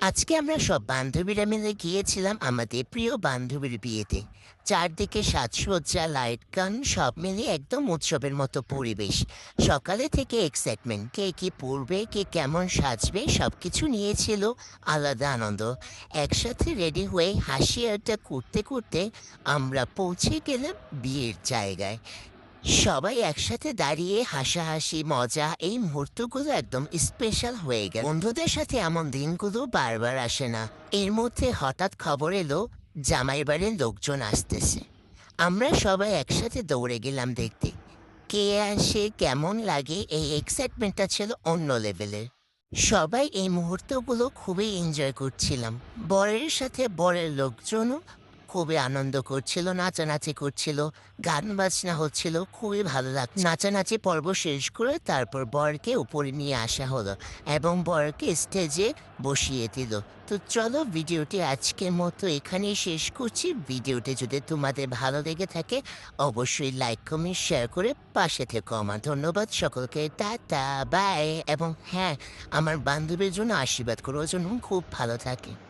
আজকে আমরা সব বান্ধবীরা মিলে গিয়েছিলাম আমাদের প্রিয় বান্ধবীর বিয়েতে। চারদিকে সাজসজ্জা, লাইট, গান সব মিলিয়ে একদম উৎসবের মতো পরিবেশ। সকালে থেকে এক্সাইটমেন্ট, কে কি পরবে, কে কেমন সাজবে, সবকিছু নিয়েছিল আলাদা আনন্দ। একসাথে রেডি হয়ে হাসি আড্ডা করতে করতে আমরা পৌঁছে গেলাম বিয়ের জায়গায়। সবাই একসাথে দাঁড়িয়ে হাসাহাসি মজা, এই মুহূর্তগুলো একদম স্পেশাল হয়ে গেল। বন্ধুদের সাথে এমন দিনগুলো বারবার আসে না। এর মধ্যে হঠাৎ খবর এলো জামাই বাড়ির লোকজন আসতেছে। আমরা সবাই একসাথে দৌড়ে গেলাম দেখতে কে আসে, কেমন লাগে। এই এক্সাইটমেন্টটা ছিল অন্য লেভেলের। সবাই এই মুহূর্তগুলো খুবই এনজয় করছিলাম। বরের সাথে বরের লোকজনও খুবই আনন্দ করছিল, নাচানাচি করছিল, গান বাজনা হচ্ছিল, খুবই ভালো লাগছে। নাচানাচি পর্ব শেষ করে তারপর বরকে উপরে নিয়ে আসা হলো এবং বরকে স্টেজে বসিয়ে দিল। তো চলো, ভিডিওটি আজকের মতো এখানেই শেষ করছি। ভিডিওটি যদি তোমাদের ভালো লেগে থাকে অবশ্যই লাইক, কমেন্ট, শেয়ার করে পাশে থেকো আমার। ধন্যবাদ সকলকে, টাটা, বাই। এবং হ্যাঁ, আমার বান্ধবীর জন্য আশীর্বাদ করো, ওর জন্য খুব ভালো থাকে।